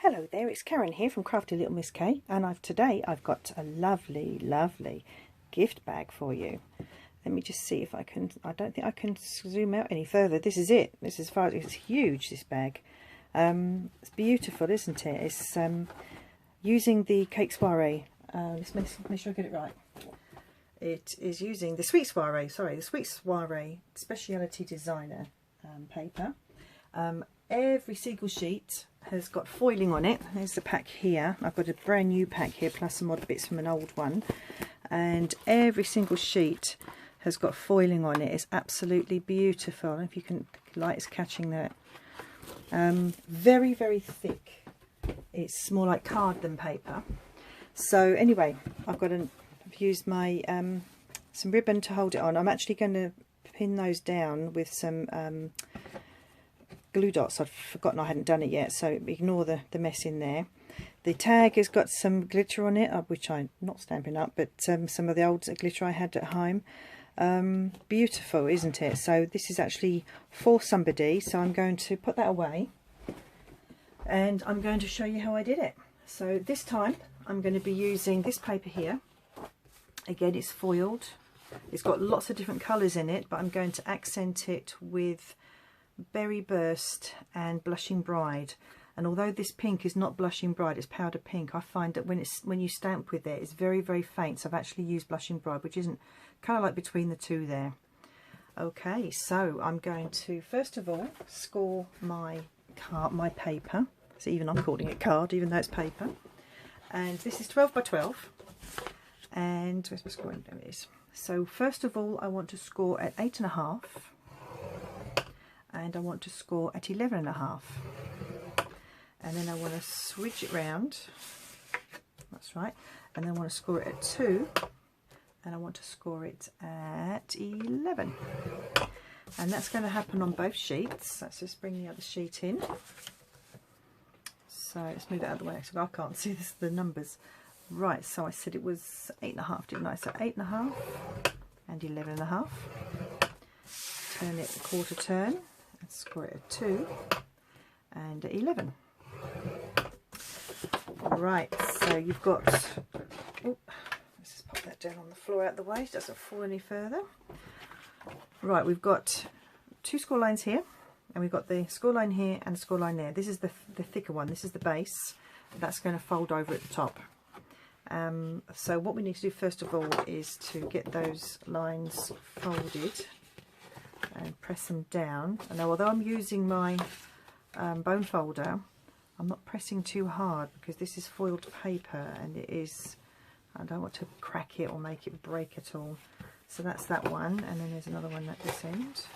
Hello there, it's Karen here from CraftyLittleMissK, and today I've got a lovely gift bag for you. Let me just see if I can. I don't think I can zoom out any further. This is it. This is far. It's huge, this bag. It's beautiful, isn't it? It's using the cake soiree. Let's make sure I get it right. It is using the sweet soiree. Sorry, the sweet soiree Speciality Designer paper. Every single sheet has got foiling on it. There's the pack here. I've got a brand new pack here plus some odd bits from an old one, and every single sheet has got foiling on it. It's absolutely beautiful. I don't know if you can, the light is catching that. Very thick. It's more like card than paper. So anyway, I've used my some ribbon to hold it on. I'm actually going to pin those down with some glue dots. I'd forgotten I hadn't done it yet, so ignore the mess in there. The tag has got some glitter on it, which I'm not stamping up, but some of the old glitter I had at home. Beautiful, isn't it? So this is actually for somebody, so I'm going to put that away and I'm going to show you how I did it. So this time I'm going to be using this paper here. Again, it's foiled. It's got lots of different colours in it, but I'm going to accent it with Berry Burst and Blushing Bride. And although this pink is not Blushing Bride, it's powder pink, I find that when you stamp with it, it's very faint. So I've actually used Blushing Bride, which isn't, kind of like between the two there. Okay, so I'm going to first of all score my paper. So even I'm calling it card, even though it's paper. And this is 12 by 12. And where's my scoring? There it is. So first of all, I want to score at 8.5. And I want to score at 11.5, and then I want to switch it round, that's right, and then I want to score it at 2, and I want to score it at 11, and that's going to happen on both sheets. Let's just bring the other sheet in. So let's move it out of the way because I can't see the numbers. Right, so I said it was 8.5, didn't I? So 8.5 and 11.5. Turn it a quarter turn. Score it at 2 and at 11. Right, so you've got, oh, let's just pop that down on the floor out of the way so it doesn't fall any further. Right, we've got 2 score lines here, and we've got the score line here and the score line there. This is the thicker one. This is the base. That's going to fold over at the top. So what we need to do first of all is to get those lines folded and press them down. And now, although I'm using my bone folder, I'm not pressing too hard because this is foiled paper and it is, I don't want to crack it or make it break at all. So that's that one, and then there's another one at this end.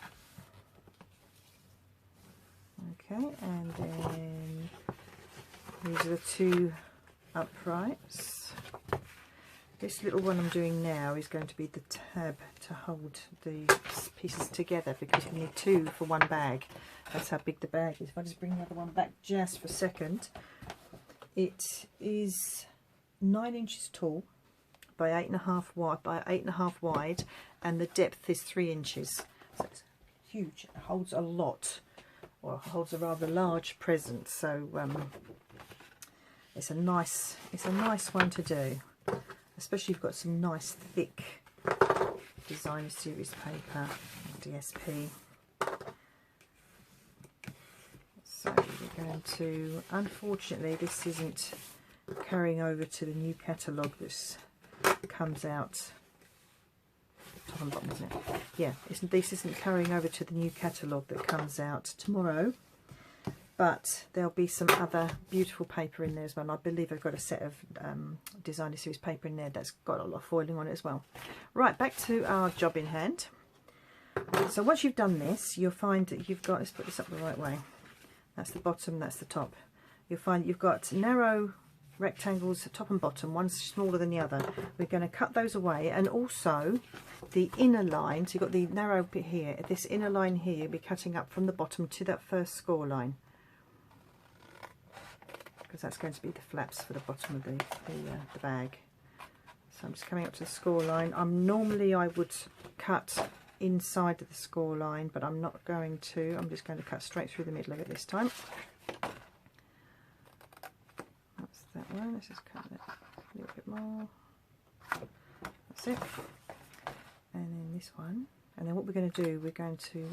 Okay, and then these are the 2 uprights. This little one I'm doing now is going to be the tab to hold the pieces together because you need 2 for one bag. That's how big the bag is. If I just bring the other one back just for a second, it is 9 inches tall by 8.5 wide, wide, and the depth is 3 inches. So it's huge. It holds a lot, or it holds a rather large present. So it's a nice one to do. Especially if you've got some nice thick designer series paper, DSP. So we're going to, unfortunately this isn't carrying over to the new catalogue. This comes out top and bottom, isn't it? Yeah, this isn't carrying over to the new catalogue that comes out tomorrow. But there'll be some other beautiful paper in there as well. And I believe I've got a set of designer series paper in there that's got a lot of foiling on it as well. Right, back to our job in hand. So once you've done this, you'll find that you've got, let's put this up the right way. That's the bottom, that's the top. You'll find that you've got narrow rectangles, top and bottom, one's smaller than the other. We're going to cut those away, and also the inner line. So you've got the narrow bit here. This inner line here, you'll be cutting up from the bottom to that first score line, because that's going to be the flaps for the bottom of the bag. So I'm just coming up to the score line. Normally I would cut inside of the score line, but I'm not going to. I'm just going to cut straight through the middle of it this time. one. Let's just cut it a little bit more. That's it. And then this one. And then what we're going to do, we're going to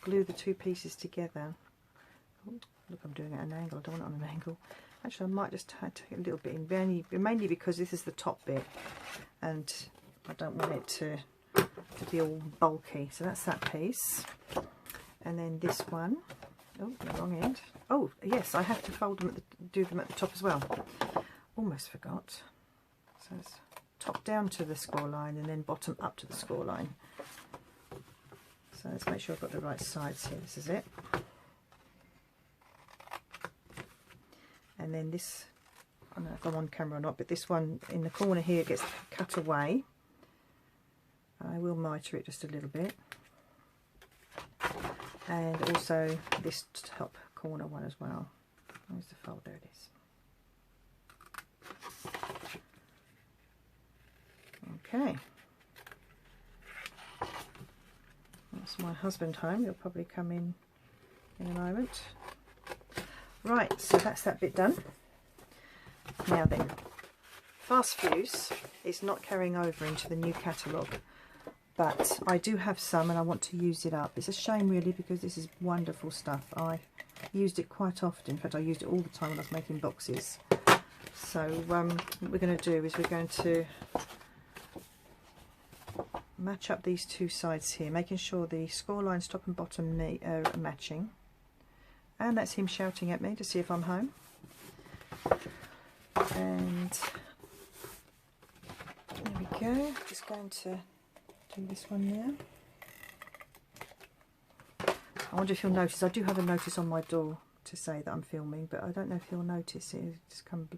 glue the two pieces together. Oh, look, I'm doing it at an angle. I don't want it on an angle. Actually, I might just take a little bit in, mainly because this is the top bit, and I don't want it to be all bulky. So that's that piece. And then this one. Oh, the wrong end. Oh, yes, I have to fold them do them at the top as well. Almost forgot. So it's top down to the score line and then bottom up to the score line. So let's make sure I've got the right sides here. This is it. And then this, I don't know if I'm on camera or not, but this one in the corner here gets cut away. I will mitre it just a little bit. And also this top corner one as well. Where's the fold? There it is. Okay. That's my husband home. He'll probably come in a moment. Right, so that's that bit done. Now then, fast fuse is not carrying over into the new catalogue, but I do have some and I want to use it up. It's a shame really, because this is wonderful stuff. I used it quite often. In fact, I used it all the time when I was making boxes. So what we're going to do is we're going to match up these two sides here, making sure the score lines top and bottom are matching. And that's him shouting at me to see if I'm home. And there we go. Just going to do this one now. I wonder if you'll notice, I do have a notice on my door to say that I'm filming, but I don't know if you'll notice it. It's just come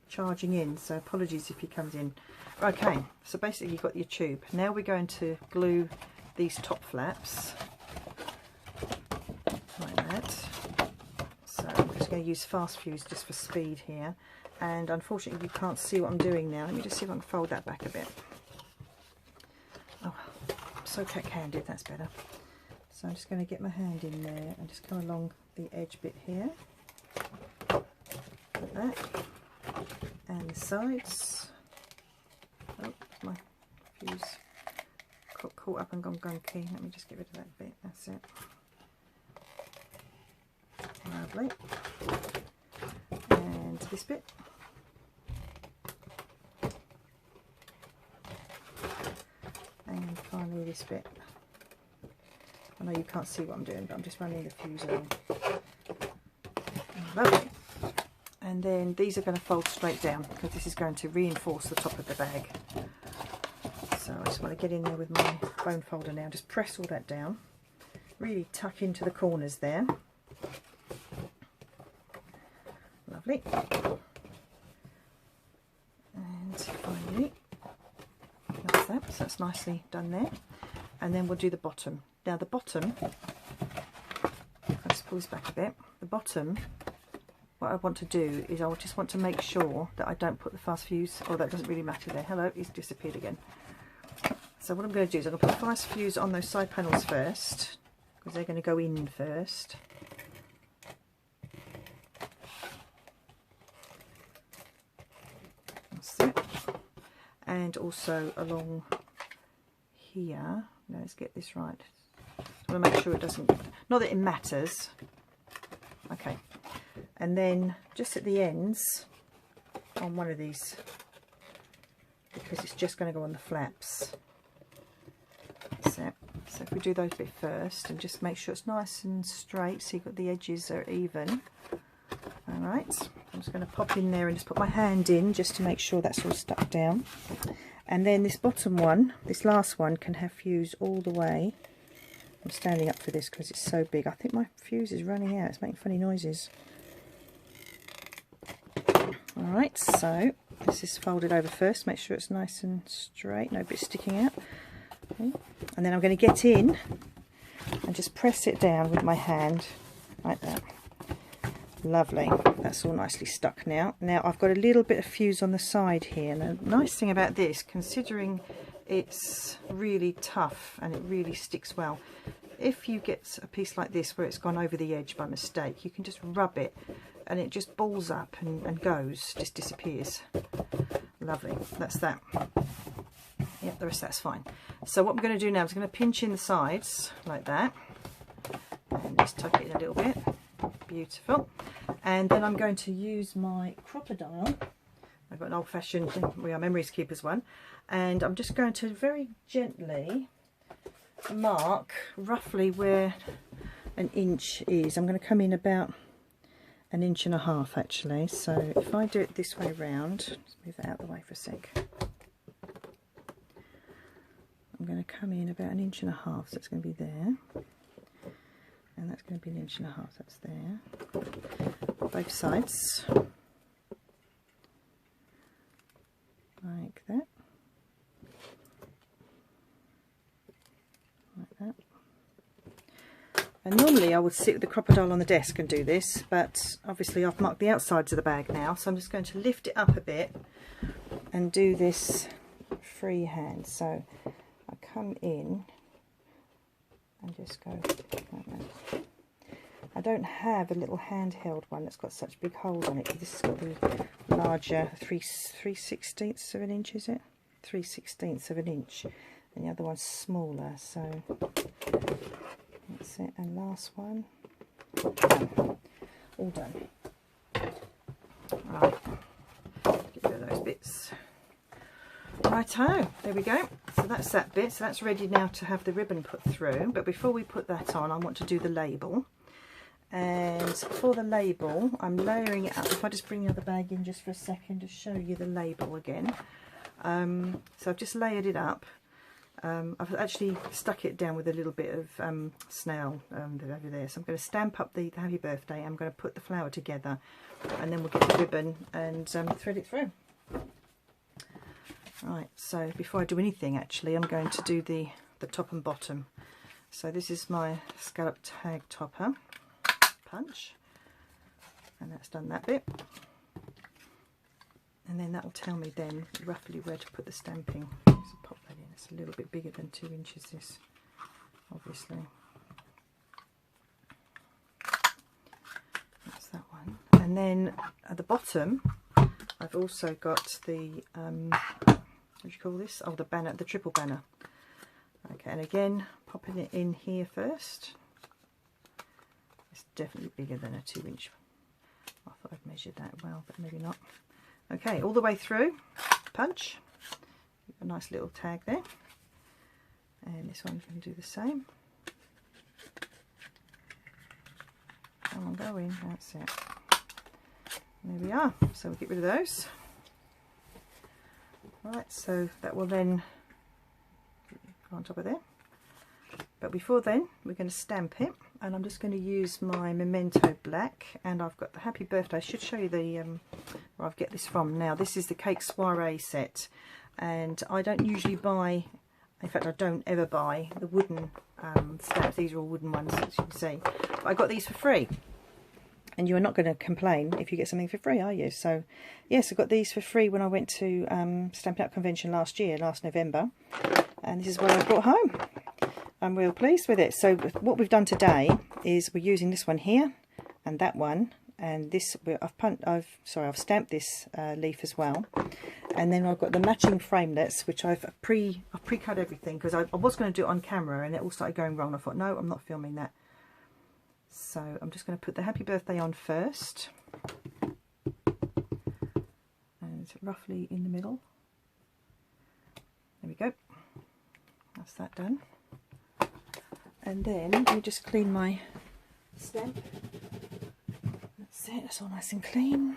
charging in, so apologies if he comes in. Okay, so basically you've got your tube. Now we're going to glue these top flaps like that. So I'm just going to use fast fuse just for speed here, and unfortunately you can't see what I'm doing now. Let me just see if I can fold that back a bit. Oh, I'm so cat-handed, that's better. So I'm just going to get my hand in there and just come along the edge bit here, like that, and the sides. Oh, my fuse got caught up and gone gunky. Let me just get rid of that bit, that's it. Lovely. And this bit. And finally this bit. I know you can't see what I'm doing, but I'm just running the fuse on. Lovely. And then these are going to fold straight down because this is going to reinforce the top of the bag. So I just want to get in there with my bone folder now. Just press all that down. Really tuck into the corners there. Lovely. And finally, that's that. So that's nicely done there. And then we'll do the bottom. Now the bottom, I'll just pull this back a bit. The bottom, what I want to do is I just want to make sure that I don't put the fast fuse, or that doesn't really matter there. Hello, he's disappeared again. So what I'm going to do is I'm going to put the fast fuse on those side panels first, because they're going to go in first. That's it. And also along here. Now let's get this right. I want to make sure it doesn't, not that it matters. Okay. And then just at the ends on one of these, because it's just going to go on the flaps. So if we do those bit first and just make sure it's nice and straight, so you've got the edges are even. Alright, I'm just going to pop in there and just put my hand in just to make sure that's all stuck down. And then this bottom one, this last one, can have fuse all the way. I'm standing up for this because it's so big. I think my fuse is running out. It's making funny noises. Alright, so this is folded over first. Make sure it's nice and straight, no bits sticking out. Okay. And then I'm going to get in and just press it down with my hand like that. Lovely, that's all nicely stuck now. Now I've got a little bit of fuse on the side here, and the nice thing about this, considering it's really tough and it really sticks well, if you get a piece like this where it's gone over the edge by mistake, you can just rub it and it just balls up and goes, just disappears. Lovely, that's that. Yep, the rest of that's fine. So what I'm going to do now is I'm going to pinch in the sides like that, and just tuck it in a little bit. Beautiful. And then I'm going to use my crocodile. I've got an old-fashioned We Are Memories Keepers one, and I'm just going to very gently mark roughly where an inch is. I'm going to come in about 1.5 inches actually. So if I do it this way round, let's move that out of the way for a sec. I'm going to come in about 1.5 inches, so it's going to be there, and that's going to be 1.5 inches, that's there, both sides, like that, like that. And normally I would sit with the crocodile on the desk and do this, but obviously I've marked the outsides of the bag now, so I'm just going to lift it up a bit and do this freehand. So I come in and just go like that. I don't have a little handheld one that's got such big holes on it. This has got the larger 3/16 of an inch, is it? 3/16 of an inch, and the other one's smaller. So that's it. And last one, done. All done. Right, get rid of those bits. Righto, there we go. So that's that bit. So that's ready now to have the ribbon put through. But before we put that on, I want to do the label. And for the label, I'm layering it up. If I just bring the other bag in just for a second to show you the label again. So I've just layered it up. I've actually stuck it down with a little bit of snail over there. So I'm going to stamp up the happy birthday. I'm going to put the flower together, and then we'll get the ribbon and thread it through. Right, so before I do anything, actually, I'm going to do the top and bottom. So this is my scallop tag topper, punch, and that's done that bit. And then that will tell me then roughly where to put the stamping. So pop that in. It's a little bit bigger than 2 inches, this, obviously. That's that one. And then at the bottom, I've also got the what do you call this? Oh, the banner, the triple banner. Okay, and again, popping it in here first. It's definitely bigger than a 2 inch. I thought I'd measured that well, but maybe not. Okay, all the way through, punch. A nice little tag there. And this one's going to do the same. Come on, go in, that's it. There we are, so we'll get rid of those. Right, so that will then go on top of there. But before then, we're going to stamp it, and I'm just going to use my Memento Black, and I've got the Happy Birthday. I should show you the where I get this from now. This is the Cake Soiree set, and I don't usually buy, in fact I don't ever buy the wooden stamps. These are all wooden ones, as you can see. But I got these for free. And you are not going to complain if you get something for free, are you? So, yes, I got these for free when I went to Stampin' Up Convention last November. And this is what I brought home. I'm real pleased with it. So what we've done today is we're using this one here and that one. And this, I've stamped this leaf as well. And then I've got the matching framelets, which I've pre-cut everything, because I was going to do it on camera and it all started going wrong. I thought, no, I'm not filming that. So I'm just going to put the Happy Birthday on first, and roughly in the middle. There we go. That's that done. And then let me just clean my stamp. That's it. That's all nice and clean.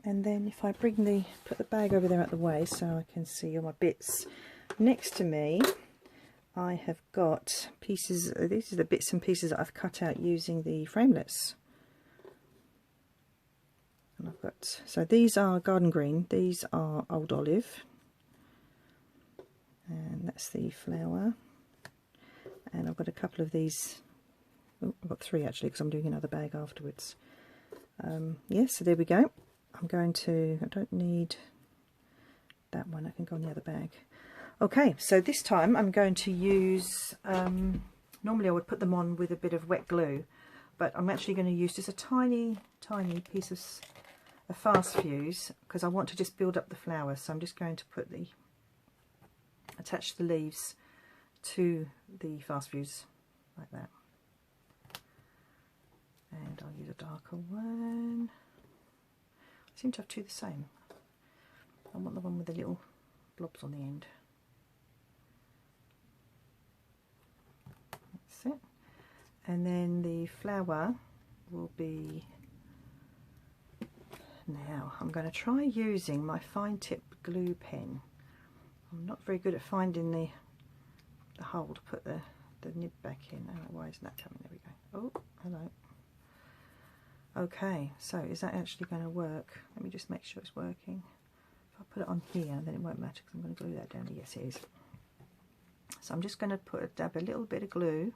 And then if I put the bag over there out the way so I can see all my bits next to me. I have got pieces, these are the bits and pieces that I've cut out using the framelets. And I've got, so these are garden green, these are old olive, and that's the flower. And I've got a couple of these, oh, I've got 3 actually, because I'm doing another bag afterwards. Yeah, so there we go. I don't need that one, I can go on the other bag. Okay, so this time I'm going to use, normally I would put them on with a bit of wet glue, but I'm actually going to use just a tiny piece of a fast fuse because I want to just build up the flowers. So I'm just going to put attach the leaves to the fast fuse like that. And I'll use a darker one. I seem to have two the same. I want the one with the little blobs on the end. That's it. And then the flower will be... Now I'm going to try using my fine tip glue pen. I'm not very good at finding the hole to put the nib back in. Oh, why isn't that coming? There we go. Oh, hello. Okay, so is that actually going to work? Let me just make sure it's working. If I put it on here, then it won't matter because I'm going to glue that down. Yes, it is. So I'm just going to dab a little bit of glue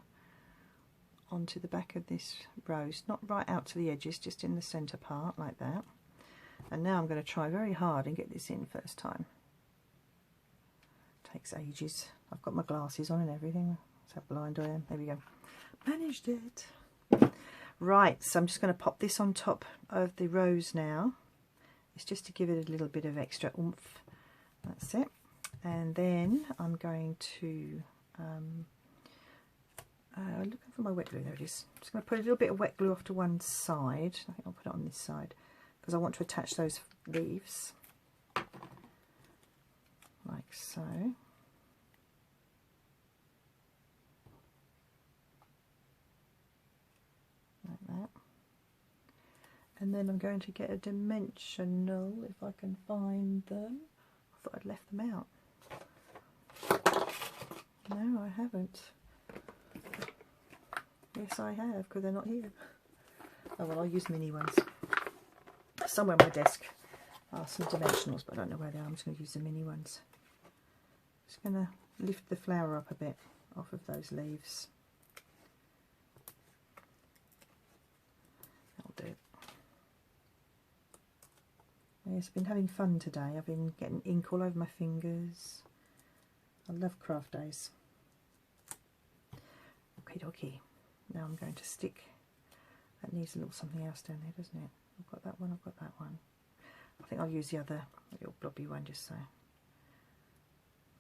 onto the back of this rose, not right out to the edges, just in the centre part like that. And now I'm going to try very hard and get this in first time. Takes ages. I've got my glasses on and everything. That's how blind I am. There we go. Managed it. Right, so I'm just going to pop this on top of the rose now. It's just to give it a little bit of extra oomph. That's it. And then I'm going to, looking for my wet glue, there it is. I'm just going to put a little bit of wet glue off to one side. I think I'll put it on this side because I want to attach those leaves. Like so. Like that. And then I'm going to get a dimensional, if I can find them. I thought I'd left them out. No, I haven't. Yes, I have, because they're not here. Oh well, I'll use mini ones. Somewhere on my desk are some dimensionals, but I don't know where they are. I'm just going to use the mini ones. Just going to lift the flower up a bit off of those leaves. That'll do. Yes, I've been having fun today. I've been getting ink all over my fingers. I love craft days. Okie dokie. Now I'm going to stick. That needs a little something else down there, doesn't it? I've got that one, I've got that one. I think I'll use the other little blobby one just so.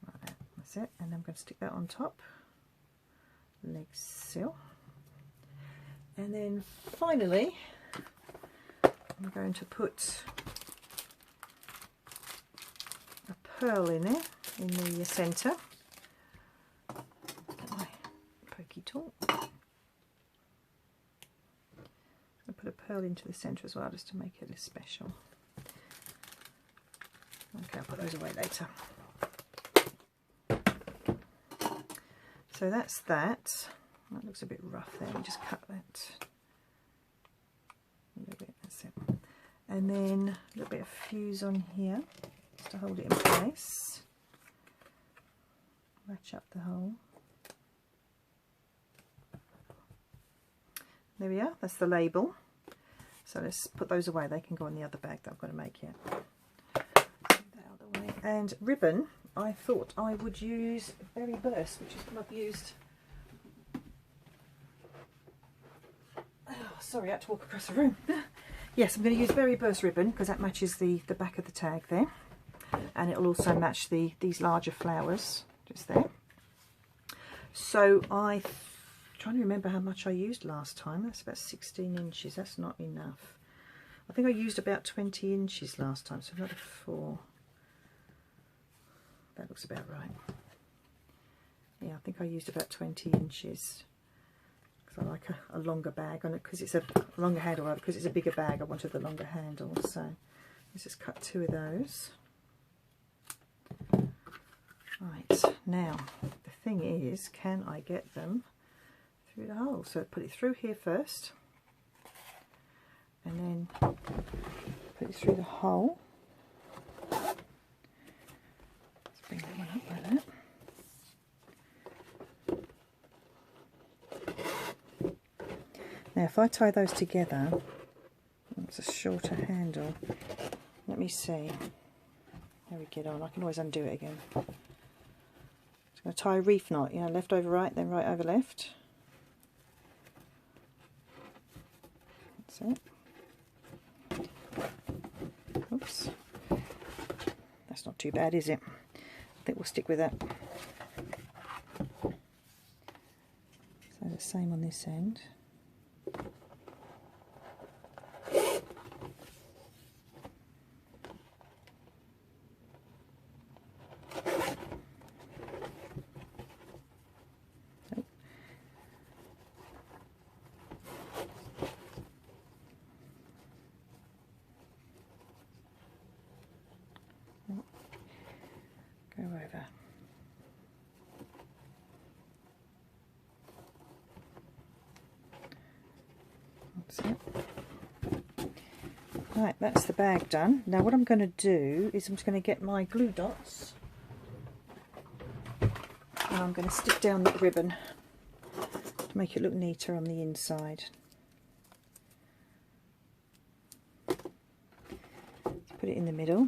Like that. That's it. And I'm going to stick that on top. Leg seal. And then finally, I'm going to put a pearl in there, in the centre. Get my pokey tool. I'll put a pearl into the centre as well, just to make it less special. Okay, I'll put those away later. So that's that. That looks a bit rough there. Let me just cut that a little bit. That's it. And then a little bit of fuse on here just to hold it in place. Match up the hole. There we are. That's the label. So let's put those away. They can go in the other bag that I've got to make here. Get that out of the way. And ribbon. I thought I would use Berry Burst, which is what I've used. Oh, sorry, I had to walk across the room. Yes, I'm going to use Berry Burst ribbon because that matches the back of the tag there, and it'll also match these larger flowers just there. So I'm trying to remember how much I used last time. That's about 16 inches. That's not enough. I think I used about 20 inches last time, so another 4. That looks about right. Yeah, I think I used about 20 inches. Because I like a longer bag on it, because it's a longer handle, because it's a bigger bag. I wanted the longer handle, so let's just cut 2 of those. Right, now the thing is, can I get them through the hole? So put it through here first, and then put it through the hole. Bring that one up like that. Now if I tie those together, it's a shorter handle. Let me see how we get on. I can always undo it again. Just going to tie a reef knot, you know, left over right, then right over left. That's it. Oops. That's not too bad, is it? I think we'll stick with that. So the same on this end. Go over. That's it. Right, that's the bag done. Now what I'm going to do is I'm just going to get my glue dots and I'm going to stick down that ribbon to make it look neater on the inside. Put it in the middle.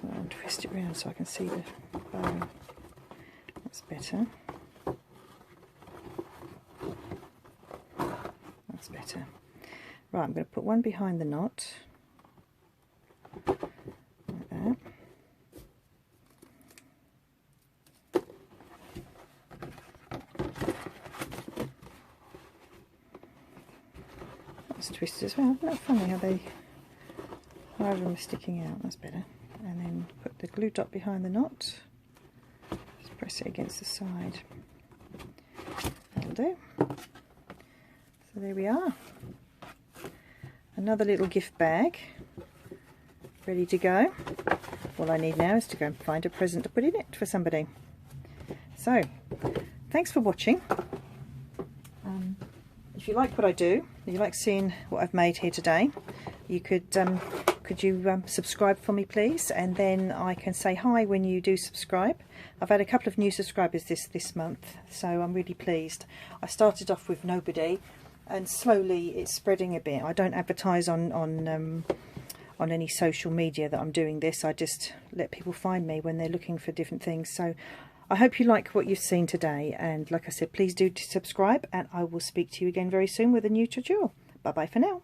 I'll twist it around so I can see the bow. That's better. That's better. Right, I'm going to put one behind the knot. Like that. That's twisted as well. Isn't that funny how they, one of them is sticking out? That's better. And then put the glue dot behind the knot. Just press it against the side. That'll do. So there we are. Another little gift bag ready to go. All I need now is to go and find a present to put in it for somebody. So, thanks for watching. If you like what I do, if you like seeing what I've made here today, you could you subscribe for me please, and then I can say hi when you do subscribe. I've had a couple of new subscribers this month, so I'm really pleased. I started off with nobody and slowly it's spreading a bit. I don't advertise on any social media that I'm doing this. I just let people find me when they're looking for different things. So I hope you like what you've seen today, and like I said, please do subscribe, and I will speak to you again very soon with a new tutorial. Bye bye for now.